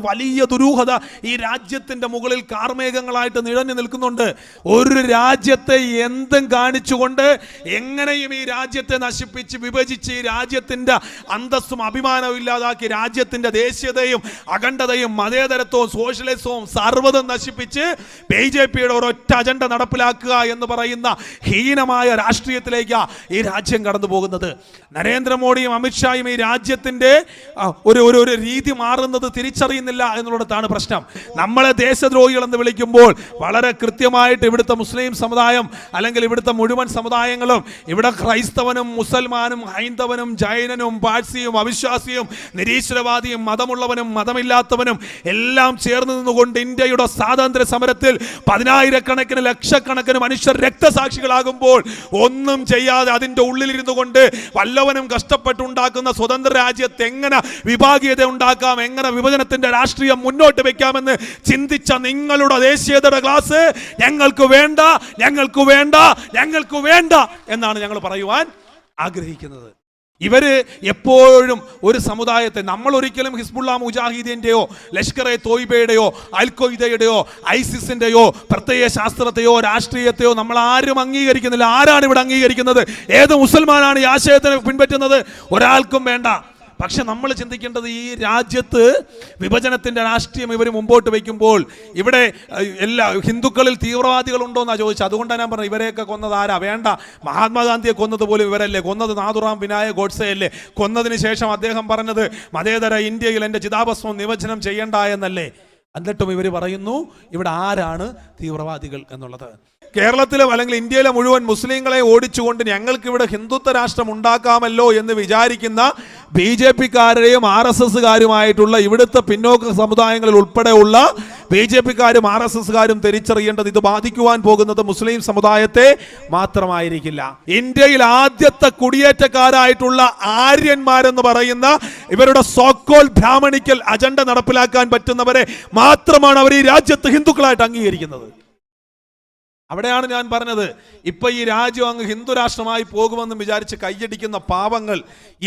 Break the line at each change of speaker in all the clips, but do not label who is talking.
വലിയ ദുരൂഹത ഈ രാജ്യത്തിന്റെ മുകളിൽ കാർമേഘങ്ങളായിട്ട് നിഴഞ്ഞു നിൽക്കുന്നുണ്ട്. ഒരു രാജ്യത്തെ എന്തും കാണിച്ചുകൊണ്ട് എങ്ങനെയും ഈ രാജ്യത്തെ നശിപ്പിച്ച് വിഭജിച്ച് ഈ രാജ്യത്തിന്റെ അന്തസ്സും അഭിമാനവും ഇല്ലാതാക്കി രാജ്യത്തിന്റെ ദേശീയതയും അഖണ്ഡതയും മതേതരത്വവും സോഷ്യലിസവും സർവ്വതും നശിപ്പിച്ച് BJPയുടെ ഒരൊറ്റ അജണ്ട നടപ്പിലാക്കുക എന്ന് പറയുന്ന ഹീനമായ രാഷ്ട്രീയത്തിലേക്ക് ഈ രാജ്യം കടന്നു പോകുന്നത്. നരേന്ദ്രമോദിയും അമിത്ഷായും ഈ രാജ്യത്തിന്റെ ഒരു രീതി മാറുന്നത് തിരിച്ചറിയുന്നില്ല എന്നുള്ളതാണ് പ്രശ്നം. നമ്മളെ ദേശദ്രോഹികൾ എന്ന് വിളിക്കുമ്പോൾ വളരെ കൃത്യമായിട്ട് ഇവിടുത്തെ മുസ്ലിം സമുദായം അല്ലെങ്കിൽ ഇവിടുത്തെ മുഴുവൻ സമുദായങ്ങളും ഇവിടെ ക്രൈസ്തവനും മുസൽമാനും ഹൈന്ദവനും ജൈനനും പാഴ്സിയും അവിശ്വാസിയും നിരീശ്വരവാദിയും മതമുള്ളവനും മതമില്ലാത്തവനും എല്ലാം ചേർന്ന് നിന്നുകൊണ്ട് ഇന്ത്യയുടെ സ്വാതന്ത്ര്യ സമരത്തിൽ പതിനായിരക്കണക്കിന് ലക്ഷക്കണക്കിന് മനുഷ്യർ രക്തസാക്ഷികളാകുമ്പോൾ ഒന്നും ചെയ്യാതെ അതിൻ്റെ ഉള്ളിലിരുന്നു കൊണ്ട് വല്ലവനും കഷ്ടപ്പെട്ടുണ്ടാക്കുന്ന സ്വതന്ത്ര രാജ്യത്ത് എങ്ങനെ വിഭാഗീയത ഉണ്ടാക്കാം, എങ്ങനെ വിഭജനത്തിന്റെ രാഷ്ട്രീയം മുന്നോട്ട് വെക്കാമെന്ന് ചിന്തിച്ച നിങ്ങളുടെ ദേശീയതയുടെ ക്ലാസ് ഞങ്ങൾക്ക് വേണ്ട, ഞങ്ങൾക്ക് വേണ്ട, ഞങ്ങൾക്ക് വേണ്ട എന്നാണ് ഞങ്ങൾ പറയുവാൻ ആഗ്രഹിക്കുന്നത്. ഇവര് എപ്പോഴും ഒരു സമുദായത്തെ, നമ്മൾ ഒരിക്കലും ഹിസ്ബുള്ള മുജാഹിദീന്റെയോ ലഷ്കർ എ തോയ്ബയുടെയോ അൽ ഖ്വയ്ദയുടെയോ ഐസിസിന്റെയോ പ്രത്യയ ശാസ്ത്രത്തെയോ രാഷ്ട്രീയത്തെയോ നമ്മൾ ആരും അംഗീകരിക്കുന്നില്ല. ആരാണ് ഇവിടെ അംഗീകരിക്കുന്നത്? ഏത് മുസൽമാനാണ് ഈ ആശയത്തിനെ പിൻപറ്റുന്നത്? ഒരാൾക്കും വേണ്ട. പക്ഷെ നമ്മൾ ചിന്തിക്കേണ്ടത് ഈ രാജ്യത്ത് വിഭജനത്തിന്റെ രാഷ്ട്രീയം ഇവർ മുമ്പോട്ട് വയ്ക്കുമ്പോൾ ഇവിടെ എല്ലാ ഹിന്ദുക്കളിൽ തീവ്രവാദികൾ ഉണ്ടോ എന്നാണ് ചോദിച്ചത്. അതുകൊണ്ടാണ് ഞാൻ പറഞ്ഞത് ഇവരെയൊക്കെ കൊന്നത് ആരാ? വേണ്ട, മഹാത്മാഗാന്ധിയെ കൊന്നത് പോലും ഇവരല്ലേ കൊന്നത്? നാഥുറാം വിനായക് ഗോഡ്സെ അല്ലേ കൊന്നതിന് ശേഷം അദ്ദേഹം പറഞ്ഞത് മതേതര ഇന്ത്യയിൽ എൻ്റെ ചിതാഭസ്മം നിമജ്ജനം ചെയ്യണ്ട എന്നല്ലേ? എന്നിട്ടും ഇവർ പറയുന്നു ഇവിടെ ആരാണ് തീവ്രവാദികൾ എന്നുള്ളത്. കേരളത്തിലെ അല്ലെങ്കിൽ ഇന്ത്യയിലെ മുഴുവൻ മുസ്ലിങ്ങളെ ഓടിച്ചുകൊണ്ട് ഞങ്ങൾക്ക് ഇവിടെ ഹിന്ദുത്വ രാഷ്ട്രം ഉണ്ടാക്കാമല്ലോ എന്ന് വിചാരിക്കുന്ന BJPക്കാരുടെയും RSSകാരുമായിട്ടുള്ള ഇവിടുത്തെ പിന്നോക്ക സമുദായങ്ങളിൽ ഉൾപ്പെടെയുള്ള BJPക്കാരും RSSകാരും തിരിച്ചറിയേണ്ടത് ഇത് ബാധിക്കുവാൻ പോകുന്നത് മുസ്ലിം സമുദായത്തെ മാത്രമായിരിക്കില്ല. ഇന്ത്യയിൽ ആദ്യത്തെ കുടിയേറ്റക്കാരായിട്ടുള്ള ആര്യന്മാരെന്ന് പറയുന്ന ഇവരുടെ സോക്കോൾ ബ്രാഹ്മണിക്കൽ അജണ്ട നടപ്പിലാക്കാൻ പറ്റുന്നവരെ മാത്രമാണ് അവർ ഈ രാജ്യത്ത് ഹിന്ദുക്കളായിട്ട് അംഗീകരിക്കുന്നത്. അവിടെയാണ് ഞാൻ പറഞ്ഞത്, ഇപ്പൊ ഈ രാജ്യം അങ്ങ് ഹിന്ദു രാഷ്ട്രമായി പോകുമെന്ന് വിചാരിച്ച് കൈയടിക്കുന്ന പാവങ്ങൾ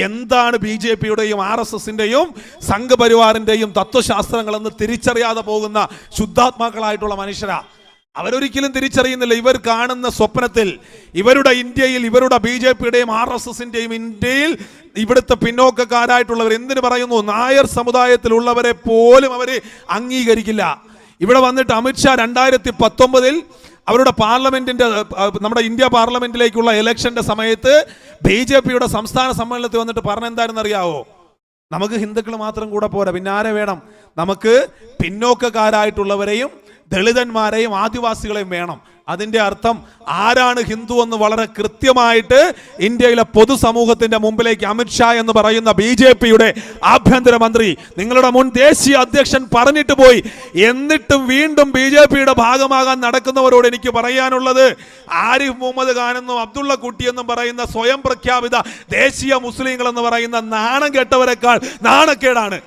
എന്താണ് BJPയുടെയും RSSന്റെയും സംഘപരിവാറിന്റെയും തത്വശാസ്ത്രങ്ങളെന്ന് തിരിച്ചറിയാതെ പോകുന്ന ശുദ്ധാത്മാക്കളായിട്ടുള്ള മനുഷ്യരാ. അവരൊരിക്കലും തിരിച്ചറിയുന്നില്ല. ഇവർ കാണുന്ന സ്വപ്നത്തിൽ ഇവരുടെ ഇന്ത്യയിൽ ഇവരുടെ BJPയുടെയും RSSന്റെയും ഇന്ത്യയിൽ ഇവിടുത്തെ പിന്നോക്കക്കാരായിട്ടുള്ളവർ എന്തിനു പറയുന്നു, നായർ സമുദായത്തിലുള്ളവരെ പോലും അവർ അംഗീകരിക്കില്ല. ഇവിടെ വന്നിട്ട് അമിത്ഷാ 2019 അവരുടെ പാർലമെന്റിന്റെ നമ്മുടെ ഇന്ത്യ പാർലമെന്റിലേക്കുള്ള ഇലക്ഷന്റെ സമയത്ത് BJPയുടെ സംസ്ഥാന സമ്മേളനത്തിൽ വന്നിട്ട് പറഞ്ഞെന്താണെന്ന് അറിയാവോ? നമുക്ക് ഹിന്ദുക്കൾ മാത്രം കൂടെ പോരാ, പിന്നെ ആരെ വേണം? നമുക്ക് പിന്നോക്കക്കാരായിട്ടുള്ളവരെയും ദളിതന്മാരെയും ആദിവാസികളെയും വേണം. അതിൻ്റെ അർത്ഥം ആരാണ് ഹിന്ദു എന്ന് വളരെ കൃത്യമായിട്ട് ഇന്ത്യയിലെ പൊതുസമൂഹത്തിന്റെ മുമ്പിലേക്ക് അമിത്ഷാ എന്ന് പറയുന്ന BJPയുടെ ആഭ്യന്തരമന്ത്രി, നിങ്ങളുടെ മുൻ ദേശീയ അധ്യക്ഷൻ പറഞ്ഞിട്ട് പോയി. എന്നിട്ടും വീണ്ടും BJPയുടെ ഭാഗമാകാൻ നടക്കുന്നവരോട് എനിക്ക് പറയാനുള്ളത്, ആരിഫ് മുഹമ്മദ് ഖാൻ എന്നും അബ്ദുള്ള കുട്ടി എന്നും പറയുന്ന സ്വയം പ്രഖ്യാപിത ദേശീയ മുസ്ലിങ്ങൾ എന്ന് പറയുന്ന നാണം കെട്ടവരെക്കാൾ നാണക്കേടാണ്.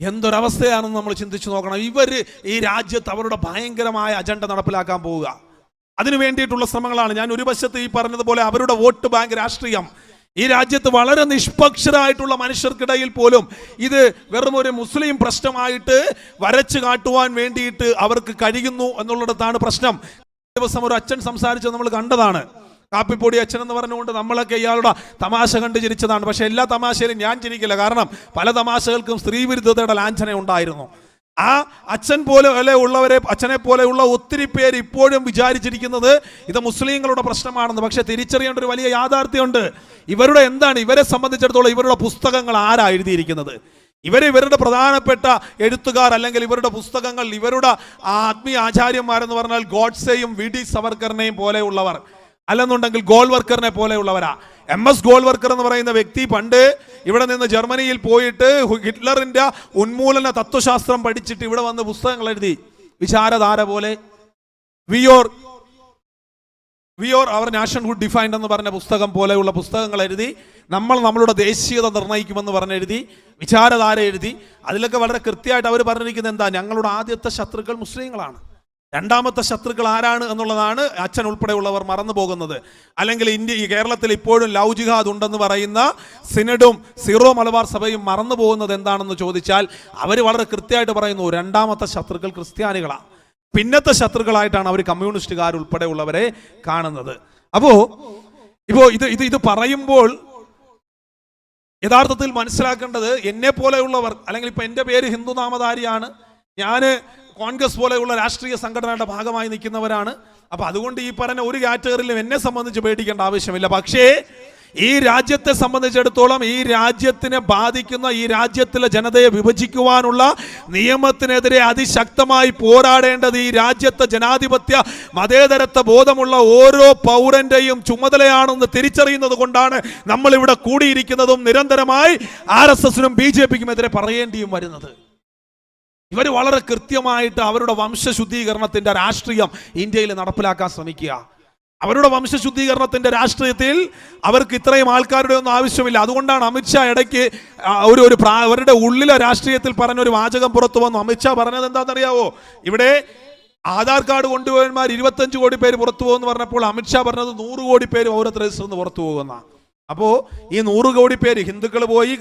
എന്തൊരവസ്ഥയാണെന്ന് നമ്മൾ ചിന്തിച്ചു നോക്കണം. ഇവര് ഈ രാജ്യത്ത് അവരുടെ ഭയങ്കരമായ അജണ്ട നടപ്പിലാക്കാൻ പോവുക. അതിനു വേണ്ടിയിട്ടുള്ള ശ്രമങ്ങളാണ്. ഞാൻ ഒരു വശത്ത് ഈ പറഞ്ഞതുപോലെ അവരുടെ വോട്ട് ബാങ്ക് രാഷ്ട്രീയം ഈ രാജ്യത്ത് വളരെ നിഷ്പക്ഷരായിട്ടുള്ള മനുഷ്യർക്കിടയിൽ പോലും ഇത് വെറും ഒരു മുസ്ലിം പ്രശ്നമായിട്ട് വരച്ചു കാട്ടുവാൻ വേണ്ടിയിട്ട് അവർക്ക് കഴിയുന്നു എന്നുള്ളിടത്താണ് പ്രശ്നം. ദിവസം ഒരു അച്ഛൻ സംസാരിച്ചത് നമ്മൾ കണ്ടതാണ്. കാപ്പിപ്പൊടി അച്ഛൻ എന്ന് പറഞ്ഞുകൊണ്ട് നമ്മളൊക്കെ ഇയാളുടെ തമാശ കണ്ട് ചിരിച്ചതാണ്. പക്ഷെ എല്ലാ തമാശയിലും ഞാൻ ചിരിക്കില്ല. കാരണം പല തമാശകൾക്കും സ്ത്രീവിരുദ്ധതയുടെ ലാഞ്ചന ഉണ്ടായിരുന്നു. ആ അച്ഛൻ പോലെ ഉള്ളവരെ, അച്ഛനെ പോലെയുള്ള ഒത്തിരി പേര് ഇപ്പോഴും വിചാരിച്ചിരിക്കുന്നത് ഇത് മുസ്ലിങ്ങളുടെ പ്രശ്നമാണെന്ന്. പക്ഷെ തിരിച്ചറിയേണ്ട ഒരു വലിയ യാഥാർത്ഥ്യമുണ്ട്. ഇവരെ സംബന്ധിച്ചിടത്തോളം ഇവരുടെ പുസ്തകങ്ങൾ ആരാ എഴുതിയിരിക്കുന്നത്? ഇവരുടെ പ്രധാനപ്പെട്ട എഴുത്തുകാർ അല്ലെങ്കിൽ ഇവരുടെ പുസ്തകങ്ങൾ ഇവരുടെ ആത്മീയ ആചാര്യന്മാരെന്ന് പറഞ്ഞാൽ ഗോഡ്സെയും VD സവർക്കറിനെയും പോലെയുള്ളവർ, അല്ലെന്നുണ്ടെങ്കിൽ ഗോൾവർക്കറിനെ പോലെയുള്ളവരാ. MS ഗോൾവർക്കർ എന്ന് പറയുന്ന വ്യക്തി പണ്ട് ഇവിടെ നിന്ന് ജർമ്മനിയിൽ പോയിട്ട് ഹിറ്റ്ലറിന്റെ ഉന്മൂലന തത്വശാസ്ത്രം പഠിച്ചിട്ട് ഇവിടെ വന്ന് പുസ്തകങ്ങൾ എഴുതി. വിചാരധാര പോലെ വിയോർ അവർ നാഷൻഹുഡ് ഡിഫൈൻഡ് എന്ന് പറഞ്ഞ പുസ്തകം പോലെയുള്ള പുസ്തകങ്ങൾ എഴുതി. നമ്മളുടെ ദേശീയത നിർണ്ണയിക്കുമെന്ന് പറഞ്ഞെഴുതി. വിചാരധാര എഴുതി. അതിലൊക്കെ വളരെ കൃത്യമായിട്ട് അവർ പറഞ്ഞിരിക്കുന്നത് എന്താ? ഞങ്ങളുടെ ആദ്യത്തെ ശത്രുക്കൾ മുസ്ലിങ്ങളാണ്. രണ്ടാമത്തെ ശത്രുക്കൾ ആരാണ് എന്നുള്ളതാണ് അച്ഛൻ ഉൾപ്പെടെയുള്ളവർ മറന്നു പോകുന്നത്. അല്ലെങ്കിൽ ഈ കേരളത്തിൽ ഇപ്പോഴും ലവ് ജിഹാദ് ഉണ്ടെന്ന് പറയുന്ന സിനഡും സീറോ മലബാർ സഭയും മറന്നു പോകുന്നത് എന്താണെന്ന് ചോദിച്ചാൽ അവർ വളരെ കൃത്യമായിട്ട് പറയുന്നു, രണ്ടാമത്തെ ശത്രുക്കൾ ക്രിസ്ത്യാനികളാണ്. പിന്നത്തെ ശത്രുക്കളായിട്ടാണ് അവർ കമ്മ്യൂണിസ്റ്റുകാർ ഉൾപ്പെടെയുള്ളവരെ കാണുന്നത്. ഇപ്പോൾ ഇത് പറയുമ്പോൾ യഥാർത്ഥത്തിൽ മനസ്സിലാക്കേണ്ടത്, എന്നെ പോലെയുള്ളവർ, അല്ലെങ്കിൽ ഇപ്പൊ എൻ്റെ പേര് ഹിന്ദു നാമധാരിയാണ്, ഞാൻ കോൺഗ്രസ് പോലെയുള്ള രാഷ്ട്രീയ സംഘടനയുടെ ഭാഗമായി നിൽക്കുന്നവരാണ്. അപ്പൊ അതുകൊണ്ട് ഈ പറഞ്ഞ ഒരു കാറ്റഗറിയിലും എന്നെ സംബന്ധിച്ച് പേടിക്കേണ്ട ആവശ്യമില്ല. പക്ഷേ ഈ രാജ്യത്തെ സംബന്ധിച്ചിടത്തോളം ഈ രാജ്യത്തിനെ ബാധിക്കുന്ന, ഈ രാജ്യത്തിലെ ജനതയെ വിഭജിക്കുവാനുള്ള നിയമത്തിനെതിരെ അതിശക്തമായി പോരാടേണ്ടത് ഈ രാജ്യത്തെ ജനാധിപത്യ മതേതരത്വ ബോധമുള്ള ഓരോ പൗരന്റെയും ചുമതലയാണെന്ന് തിരിച്ചറിയുന്നത് കൊണ്ടാണ് നമ്മൾ ഇവിടെ കൂടിയിരിക്കുന്നതും നിരന്തരമായി RSSനും BJPക്കും എതിരെ പറയേണ്ടിയും വരുന്നത്. ഇവർ വളരെ കൃത്യമായിട്ട് അവരുടെ വംശശുദ്ധീകരണത്തിന്റെ രാഷ്ട്രീയം ഇന്ത്യയിൽ നടപ്പിലാക്കാൻ ശ്രമിക്കുക. അവരുടെ വംശശുദ്ധീകരണത്തിന്റെ രാഷ്ട്രീയത്തിൽ അവർക്ക് ഇത്രയും ആൾക്കാരുടെ ഒന്നും ആവശ്യമില്ല. അതുകൊണ്ടാണ് അമിത്ഷാ ഇടയ്ക്ക് അവരുടെ ഉള്ളിലെ രാഷ്ട്രീയത്തിൽ പറഞ്ഞൊരു വാചകം പുറത്തു വന്നു. അമിത്ഷാ പറഞ്ഞത് എന്താണെന്നറിയാവോ? ഇവിടെ ആധാർ കാർഡ് കൊണ്ടുപോയവന്മാർ 25 കോടി പേര് പുറത്തു പോകുമെന്ന് പറഞ്ഞപ്പോൾ അമിത്ഷാ പറഞ്ഞത് 100 കോടി പേര് പൗരത്വ രജിസ്റ്ററിൽ നിന്ന് പുറത്തു പോകുന്ന. അപ്പോൾ ഈ 100 കോടി പേര് ഹിന്ദുക്കൾ പോയി,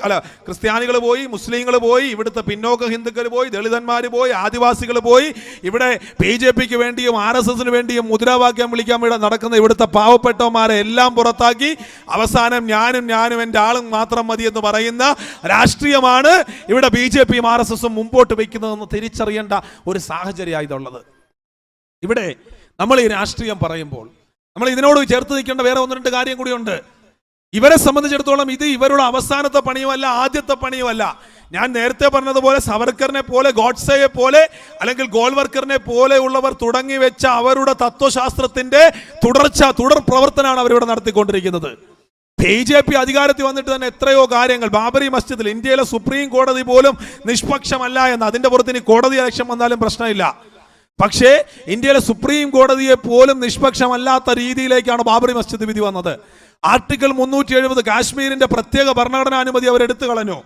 ക്രിസ്ത്യാനികൾ പോയി, മുസ്ലിങ്ങൾ പോയി, ഇവിടുത്തെ പിന്നോക്ക ഹിന്ദുക്കൾ പോയി, ദളിതന്മാർ പോയി, ആദിവാസികൾ പോയി, ഇവിടെ BJPക്ക് വേണ്ടിയും RSSന് വേണ്ടിയും മുദ്രാവാക്യം വിളിക്കാൻ വേണ്ടി നടക്കുന്ന ഇവിടുത്തെ പാവപ്പെട്ടവന്മാരെ എല്ലാം പുറത്താക്കി അവസാനം ഞാനും എൻ്റെ ആളും മാത്രം മതി എന്ന് പറയുന്ന രാഷ്ട്രീയമാണ് ഇവിടെ BJPയും RSSും മുമ്പോട്ട് വയ്ക്കുന്നതെന്ന് തിരിച്ചറിയേണ്ട ഒരു സാഹചര്യമായതുള്ളത്. ഇവിടെ നമ്മൾ ഈ രാഷ്ട്രീയം പറയുമ്പോൾ നമ്മൾ ഇതിനോട് ചേർത്ത് നിൽക്കേണ്ട വേറെ 1-2 കാര്യം കൂടിയുണ്ട്. ഇവരെ സംബന്ധിച്ചിടത്തോളം ഇത് ഇവരുടെ അവസാനത്തെ പണിയുമല്ല, ആദ്യത്തെ പണിയുമല്ല. ഞാൻ നേരത്തെ പറഞ്ഞതുപോലെ സവർക്കറിനെ പോലെ, ഗോഡ്സെയെ പോലെ, അല്ലെങ്കിൽ ഗോൾവർക്കറിനെ പോലെയുള്ളവർ തുടങ്ങി വെച്ച അവരുടെ തത്വശാസ്ത്രത്തിന്റെ തുടർ പ്രവർത്തനമാണ് അവരിവിടെ നടത്തിക്കൊണ്ടിരിക്കുന്നത്. BJP അധികാരത്തിൽ വന്നിട്ട് തന്നെ എത്രയോ കാര്യങ്ങൾ, ബാബറി മസ്ജിദിൽ ഇന്ത്യയിലെ സുപ്രീം കോടതി പോലും നിഷ്പക്ഷമല്ല എന്ന്, അതിന്റെ പുറത്ത് ഇനി കോടതി ഇലക്ഷൻ വന്നാലും പ്രശ്നമില്ല. പക്ഷേ ഇന്ത്യയിലെ സുപ്രീം കോടതിയെ പോലും നിഷ്പക്ഷമല്ലാത്ത രീതിയിലേക്കാണ് ബാബറി മസ്ജിദ് വിധി വന്നത്. ആർട്ടിക്കിൾ 370 കാശ്മീരിന്റെ പ്രത്യേക ഭരണഘടനാ അനുമതി അവർ എടുത്തു കളഞ്ഞു.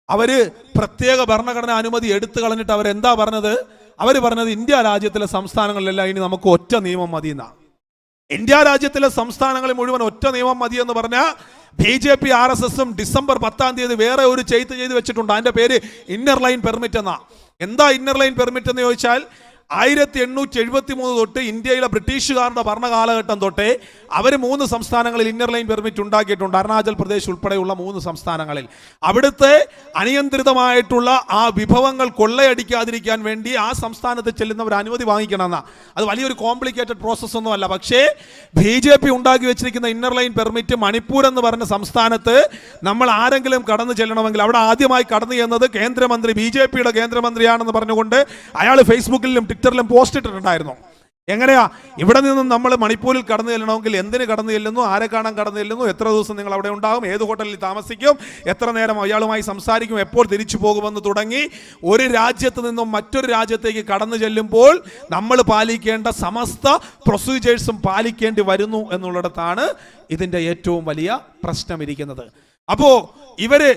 അവര് പ്രത്യേക ഭരണഘടനാ അനുമതി എടുത്തു കളഞ്ഞിട്ട് അവരെന്താ പറഞ്ഞത്? അവർ പറഞ്ഞത് ഇന്ത്യ രാജ്യത്തിലെ സംസ്ഥാനങ്ങളിലെല്ലാം ഇനി നമുക്ക് ഒറ്റ നിയമം മതി എന്നാ. ഇന്ത്യ രാജ്യത്തിലെ സംസ്ഥാനങ്ങളിൽ മുഴുവൻ ഒറ്റ നിയമം മതി എന്ന് പറഞ്ഞാൽ BJP RSSും ഡിസംബർ 10-ാം തീയതി വേറെ ഒരു ചെയ്ത് വെച്ചിട്ടുണ്ട്. അതിന്റെ പേര് ഇന്നർ ലൈൻ പെർമിറ്റ് എന്നാ. എന്താ ഇന്നർ ലൈൻ പെർമിറ്റ് എന്ന് ചോദിച്ചാൽ 1873 തൊട്ട് ഇന്ത്യയിലെ ബ്രിട്ടീഷുകാരുടെ ഭരണകാലഘട്ടം തൊട്ടേ അവർ 3 സംസ്ഥാനങ്ങളിൽ ഇന്നർ ലൈൻ പെർമിറ്റ് ഉണ്ടാക്കിയിട്ടുണ്ട്. അരുണാചൽ പ്രദേശ് ഉൾപ്പെടെയുള്ള 3 സംസ്ഥാനങ്ങളിൽ. അവിടുത്തെ അനിയന്ത്രിതമായിട്ടുള്ള ആ വിഭവങ്ങൾ കൊള്ളയടിക്കാതിരിക്കാൻ വേണ്ടി ആ സംസ്ഥാനത്ത് ചെല്ലുന്നവർ അനുമതി വാങ്ങിക്കണമെന്നാ. അത് വലിയൊരു കോംപ്ലിക്കേറ്റഡ് പ്രോസസ് ഒന്നുമല്ല. പക്ഷേ BJP ഉണ്ടാക്കി വെച്ചിരിക്കുന്ന ഇന്നർ ലൈൻ പെർമിറ്റ് മണിപ്പൂർ എന്ന് പറഞ്ഞ സംസ്ഥാനത്ത് നമ്മൾ ആരെങ്കിലും കടന്നു ചെല്ലണമെങ്കിൽ അവിടെ ആദ്യമായി കടന്നു ചെന്നത് കേന്ദ്രമന്ത്രി, BJPയുടെ കേന്ദ്രമന്ത്രിയാണെന്ന് പറഞ്ഞുകൊണ്ട് അയാൾ ഫേസ്ബുക്കിലും ട്വിറ്ററിലും പോസ്റ്റ് ഇട്ടിട്ടുണ്ടായിരുന്നു. എങ്ങനെയാ ഇവിടെ നിന്നും നമ്മൾ മണിപ്പൂരിൽ കടന്നു ചെല്ലണമെങ്കിൽ എന്തിന് കടന്നു ചെല്ലുന്നു, ആരെ കാണാൻ കടന്നു ചെല്ലുന്നു, എത്ര ദിവസം നിങ്ങൾ അവിടെ ഉണ്ടാകും, ഏത് ഹോട്ടലിൽ താമസിക്കും, എത്ര നേരം അയാളുമായി സംസാരിക്കും, എപ്പോൾ തിരിച്ചു പോകുമെന്ന് തുടങ്ങി ഒരു രാജ്യത്ത് നിന്നും മറ്റൊരു രാജ്യത്തേക്ക് കടന്നു ചെല്ലുമ്പോൾ നമ്മൾ പാലിക്കേണ്ട സമസ്ത പ്രൊസീജിയേഴ്സും പാലിക്കേണ്ടി വരുന്നു എന്നുള്ളിടത്താണ് ഇതിൻ്റെ ഏറ്റവും വലിയ പ്രശ്നം ഇരിക്കുന്നത്. അപ്പോൾ ഇവര്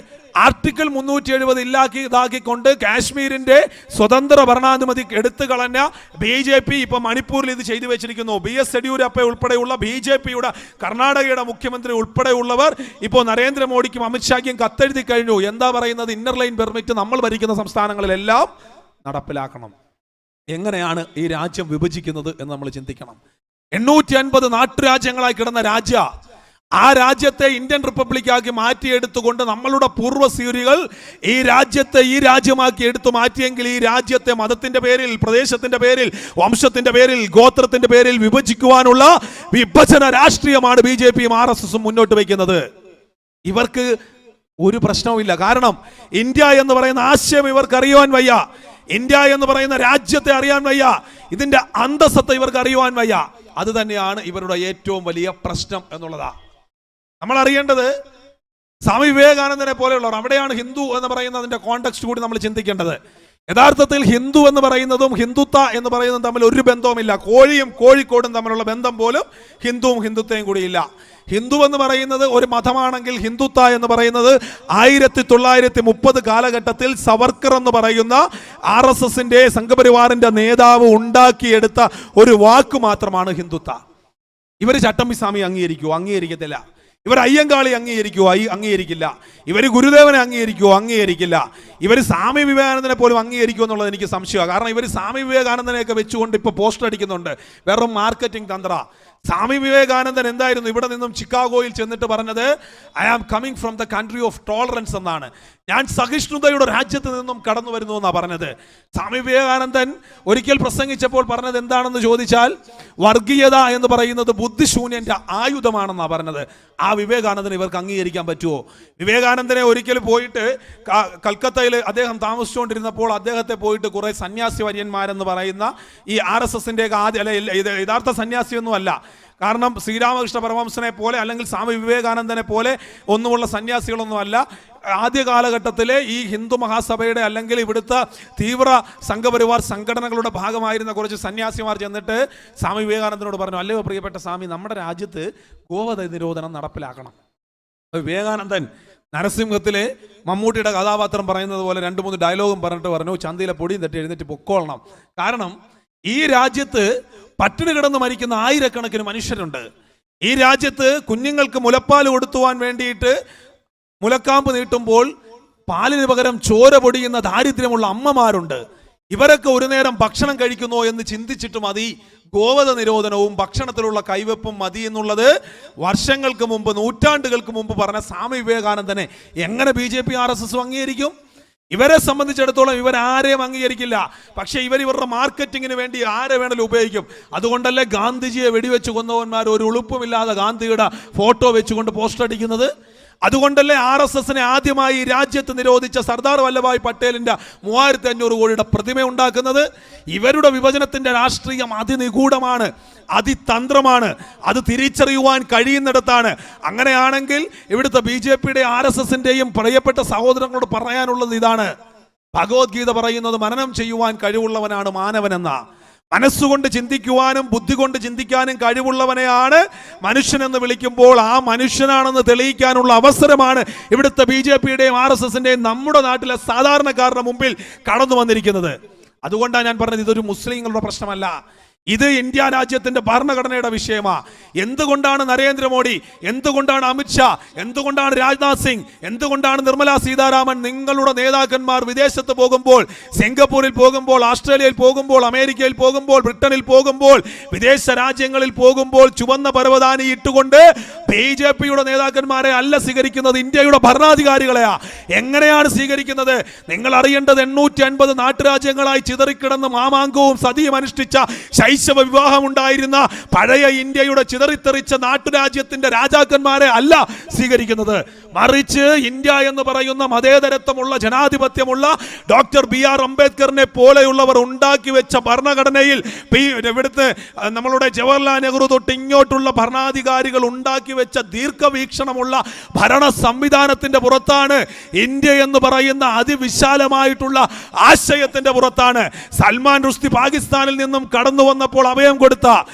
ആർട്ടിക്കിൾ 370 ഇതാക്കിക്കൊണ്ട് കാശ്മീരിന്റെ സ്വതന്ത്ര ഭരണാനുമതി എടുത്തു കളഞ്ഞ BJP ഇപ്പൊ മണിപ്പൂരിൽ ഇത് ചെയ്തു വെച്ചിരിക്കുന്നു. BS യെഡിയൂരപ്പ ഉൾപ്പെടെയുള്ള BJPയുടെ കർണാടകയുടെ മുഖ്യമന്ത്രി ഉൾപ്പെടെയുള്ളവർ ഇപ്പോൾ നരേന്ദ്രമോദിക്കും അമിത്ഷായ്ക്കും കത്തെഴുതി കഴിഞ്ഞു. എന്താ പറയുന്നത്? ഇന്നർ ലൈൻ പെർമിറ്റ് നമ്മൾ ഭരിക്കുന്ന സംസ്ഥാനങ്ങളിലെല്ലാം നടപ്പിലാക്കണം. എങ്ങനെയാണ് ഈ രാജ്യം വിഭജിക്കുന്നത് എന്ന് നമ്മൾ ചിന്തിക്കണം. 850 നാട്ടുരാജ്യങ്ങളായി കിടന്ന ആ രാജ്യത്തെ ഇന്ത്യൻ റിപ്പബ്ലിക്കാക്കി മാറ്റിയെടുത്തുകൊണ്ട് നമ്മളുടെ പൂർവ്വസൂരികൾ ഈ രാജ്യത്തെ ഈ രാജ്യമാക്കി എടുത്തു മാറ്റിയെങ്കിൽ ഈ രാജ്യത്തെ മതത്തിന്റെ പേരിൽ, പ്രദേശത്തിന്റെ പേരിൽ, വംശത്തിന്റെ പേരിൽ, ഗോത്രത്തിന്റെ പേരിൽ വിഭജിക്കുവാനുള്ള വിഭജന രാഷ്ട്രീയമാണ് BJPയും RSSും മുന്നോട്ട് വയ്ക്കുന്നത്. ഇവർക്ക് ഒരു പ്രശ്നവുമില്ല. കാരണം ഇന്ത്യ എന്ന് പറയുന്ന ആശയം ഇവർക്ക് അറിയുവാൻ വയ്യ. ഇന്ത്യ എന്ന് പറയുന്ന രാജ്യത്തെ അറിയാൻ വയ്യ. ഇതിന്റെ അന്തസ്സത്തെ ഇവർക്ക് അറിയുവാൻ വയ്യ. അത് തന്നെയാണ് ഇവരുടെ ഏറ്റവും വലിയ പ്രശ്നം എന്നുള്ളതാ നമ്മൾ അറിയേണ്ടത്. സ്വാമി വിവേകാനന്ദനെ പോലെയുള്ളവർ, അവിടെയാണ് ഹിന്ദു എന്ന് പറയുന്നതിന്റെ കോണ്ടെക്സ്റ്റ് കൂടി നമ്മൾ ചിന്തിക്കേണ്ടത്. യഥാർത്ഥത്തിൽ ഹിന്ദു എന്ന് പറയുന്നതും ഹിന്ദുത്വ എന്ന് പറയുന്നതും തമ്മിൽ ഒരു ബന്ധവുമില്ല. കോഴിയും കോഴിക്കോടും തമ്മിലുള്ള ബന്ധം പോലും ഹിന്ദുവും ഹിന്ദുത്വയും കൂടിയില്ല. ഹിന്ദു എന്ന് പറയുന്നത് ഒരു മതമാണെങ്കിൽ ഹിന്ദുത്വ എന്ന് പറയുന്നത് 1930 കാലഘട്ടത്തിൽ സവർക്കർ എന്ന് പറയുന്ന RSSന്റെ സംഘപരിവാറിന്റെ നേതാവ് ഉണ്ടാക്കിയെടുത്ത ഒരു വാക്ക് മാത്രമാണ് ഹിന്ദുത്വ. ഇവർ ചട്ടമ്പി സ്വാമി അംഗീകരിക്കുമോ? അംഗീകരിക്കത്തില്ല. ഇവർ അയ്യങ്കാളി അംഗീകരിക്കുമോ? അംഗീകരിക്കില്ല. ഇവർ ഗുരുദേവനെ അംഗീകരിക്കുമോ? അംഗീകരിക്കില്ല. ഇവർ സ്വാമി വിവേകാനന്ദനെ പോലും അംഗീകരിക്കുമോ എന്നുള്ളത് എനിക്ക് സംശയമാണ്. കാരണം ഇവർ സ്വാമി വിവേകാനന്ദനെയൊക്കെ വെച്ചുകൊണ്ട് ഇപ്പോൾ പോസ്റ്റർ അടിക്കുന്നുണ്ട്. വെറും മാർക്കറ്റിംഗ് തന്ത്ര. സ്വാമി വിവേകാനന്ദൻ എന്തായിരുന്നു ഇവിടെ നിന്നും ചിക്കാഗോയിൽ ചെന്നിട്ട് പറഞ്ഞത്? I am coming from the country of tolerance എന്നാണ്. ഞാൻ സഹിഷ്ണുതയുടെ രാജ്യത്ത് നിന്നും കടന്നു വരുന്നു എന്നാണ് പറഞ്ഞത്. സ്വാമി വിവേകാനന്ദൻ ഒരിക്കൽ പ്രസംഗിച്ചപ്പോൾ പറഞ്ഞത് എന്താണെന്ന് ചോദിച്ചാൽ, വർഗീയത എന്ന് പറയുന്നത് ബുദ്ധിശൂന്യന്റെ ആയുധമാണെന്നാണ് പറഞ്ഞത്. ആ വിവേകാനന്ദനെ ഇവർക്ക് അംഗീകരിക്കാൻ പറ്റുമോ? വിവേകാനന്ദനെ ഒരിക്കൽ പോയിട്ട് കൽക്കത്തയിൽ അദ്ദേഹം താമസിച്ചുകൊണ്ടിരുന്നപ്പോൾ അദ്ദേഹത്തെ പോയിട്ട് കുറെ സന്യാസി വര്യന്മാരെന്ന് പറയുന്ന ഈ RSSന്റെ യഥാർത്ഥ സന്യാസിയൊന്നും അല്ല. കാരണം ശ്രീരാമകൃഷ്ണ പരമഹംസനെ പോലെ അല്ലെങ്കിൽ സ്വാമി വിവേകാനന്ദനെ പോലെ ഒന്നുമുള്ള സന്യാസികളൊന്നും അല്ല. ആദ്യ കാലഘട്ടത്തിലെ ഈ ഹിന്ദു മഹാസഭയുടെ അല്ലെങ്കിൽ ഇവിടുത്തെ തീവ്ര സംഘപരിവാർ സംഘടനകളുടെ ഭാഗമായിരുന്ന കുറച്ച് സന്യാസിമാർ ചെന്നിട്ട് സ്വാമി വിവേകാനന്ദനോട് പറഞ്ഞു, അല്ലയോ പ്രിയപ്പെട്ട സ്വാമി, നമ്മുടെ രാജ്യത്ത് ഗോവധ നിരോധനം നടപ്പിലാക്കണം. വിവേകാനന്ദൻ നരസിംഹത്തിലെ മമ്മൂട്ടിയുടെ കഥാപാത്രം പറയുന്നത് പോലെ 2-3 ഡയലോഗും പറഞ്ഞിട്ട് പറഞ്ഞു, ചന്തയിലെ പൊടിയും തട്ടി എഴുന്നേറ്റ് പൊക്കോളണം. കാരണം ഈ രാജ്യത്ത് പട്ടിണി കിടന്ന് മരിക്കുന്ന ആയിരക്കണക്കിന് മനുഷ്യരുണ്ട്. ഈ രാജ്യത്ത് കുഞ്ഞുങ്ങൾക്ക് മുലപ്പാൽ കൊടുത്തുവാൻ വേണ്ടിയിട്ട് മുലക്കാമ്പ് നീട്ടുമ്പോൾ പാലിന് പകരം ചോര പൊടിയുന്ന ദാരിദ്ര്യമുള്ള അമ്മമാരുണ്ട്. ഇവരൊക്കെ ഒരു നേരം ഭക്ഷണം കഴിക്കുന്നോ എന്ന് ചിന്തിച്ചിട്ട് മതി ഗോവധ നിരോധനവും ഭക്ഷണത്തിലുള്ള കൈവെപ്പും മതി എന്നുള്ളത് വർഷങ്ങൾക്ക് മുമ്പ്, നൂറ്റാണ്ടുകൾക്ക് മുമ്പ് പറഞ്ഞ സ്വാമി വിവേകാനന്ദനെ എങ്ങനെ BJP RSS അംഗീകരിക്കും? ഇവരെ സംബന്ധിച്ചിടത്തോളം ഇവരാരെയും അംഗീകരിക്കില്ല. പക്ഷെ ഇവരുടെ മാർക്കറ്റിങ്ങിന് വേണ്ടി ആരെ വേണമെങ്കിലും ഉപയോഗിക്കും. അതുകൊണ്ടല്ലേ ഗാന്ധിജിയെ വെടിവെച്ച് കൊന്നവന്മാർ ഒരു ഉളുപ്പുമില്ലാതെ ഗാന്ധിയുടെ ഫോട്ടോ വെച്ചുകൊണ്ട് പോസ്റ്റർ അടിക്കുന്നത്? അതുകൊണ്ടല്ലേ RSSനെ ആദ്യമായി രാജ്യത്ത് നിരോധിച്ച സർദാർ വല്ലഭായ് പട്ടേലിന്റെ 3500 കോടിയുടെ പ്രതിമ ഉണ്ടാക്കുന്നത്? ഇവരുടെ വിഭജനത്തിന്റെ രാഷ്ട്രീയം അതിനിഗൂഢമാണ്, അതിതന്ത്രമാണ്. അത് തിരിച്ചറിയുവാൻ കഴിയുന്നിടത്താണ്. അങ്ങനെയാണെങ്കിൽ ഇവിടുത്തെ BJPയുടെ RSSന്റെയും പ്രിയപ്പെട്ട സഹോദരങ്ങളോട് പറയാനുള്ളത് ഇതാണ്. ഭഗവത്ഗീത പറയുന്നത് മനനം ചെയ്യുവാൻ കഴിവുള്ളവനാണ് മാനവനെന്ന. മനസ്സുകൊണ്ട് ചിന്തിക്കുവാനും ബുദ്ധി കൊണ്ട് ചിന്തിക്കാനും കഴിവുള്ളവനെയാണ് മനുഷ്യനെന്ന് വിളിക്കുമ്പോൾ ആ മനുഷ്യനാണെന്ന് തെളിയിക്കാനുള്ള അവസരമാണ് ഇവിടുത്തെ BJPയുടെയും RSSന്റെയും നമ്മുടെ നാട്ടിലെ സാധാരണക്കാരുടെ മുമ്പിൽ കടന്നു വന്നിരിക്കുന്നത്. അതുകൊണ്ടാണ് ഞാൻ പറഞ്ഞത് ഇതൊരു മുസ്ലിങ്ങളുടെ പ്രശ്നമല്ല, ഇത് ഇന്ത്യ രാജ്യത്തിന്റെ ഭരണഘടനയുടെ വിഷയമാണ്. എന്തുകൊണ്ടാണ് നരേന്ദ്രമോദി, എന്തുകൊണ്ടാണ് അമിത്ഷാ, എന്തുകൊണ്ടാണ് രാജ്നാഥ് സിംഗ്, എന്തുകൊണ്ടാണ് നിർമ്മല സീതാരാമൻ നിങ്ങളുടെ നേതാക്കന്മാർ വിദേശത്ത് പോകുമ്പോൾ, സിംഗപ്പൂരിൽ പോകുമ്പോൾ, ഓസ്ട്രേലിയയിൽ പോകുമ്പോൾ, അമേരിക്കയിൽ പോകുമ്പോൾ, ബ്രിട്ടനിൽ പോകുമ്പോൾ, വിദേശ രാജ്യങ്ങളിൽ പോകുമ്പോൾ ചുവന്ന പരവതാനി ഇട്ടുകൊണ്ട് BJPയുടെ നേതാക്കന്മാരെ അല്ല സ്വീകരിക്കുന്നത്, ഇന്ത്യയുടെ ഭരണാധികാരികളെയാ. എങ്ങനെയാണ് സ്വീകരിക്കുന്നത്? നിങ്ങൾ അറിയേണ്ടത് 850 നാട്ടുരാജ്യങ്ങളായി ചിതറിക്കിടന്ന് മാമാങ്കവും സതിയും അനുഷ്ഠിച്ച ശൈശവ വിവാഹം ഉണ്ടായിരുന്ന പഴയ ഇന്ത്യയുടെ ചിതറിത്തെറിച്ച നാട്ടുരാജ്യത്തിന്റെ രാജാക്കന്മാരെ അല്ല സ്വീകരിക്കുന്നത്. മറിച്ച് ഇന്ത്യ എന്ന് പറയുന്ന മതേതരത്വമുള്ള ജനാധിപത്യമുള്ള ഡോക്ടർ BR അംബേദ്കറിനെ പോലെയുള്ളവർ ഉണ്ടാക്കി വെച്ച ഭരണഘടനയിൽ ഇവിടുത്തെ നമ്മളുടെ ജവഹർലാൽ നെഹ്റു തൊട്ട് ഇങ്ങോട്ടുള്ള ഭരണാധികാരികൾ ഉണ്ടാക്കി വെച്ച ദീർഘവീക്ഷണമുള്ള ഭരണ സംവിധാനത്തിന്റെ പുറത്താണ്, ഇന്ത്യ എന്ന് പറയുന്ന അതിവിശാലമായിട്ടുള്ള ആശയത്തിന്റെ പുറത്താണ്. സൽമാൻ റുഷ്ദി പാകിസ്ഥാനിൽ നിന്നും കടന്നു വന്നപ്പോൾ അഭയം കൊടുത്ത,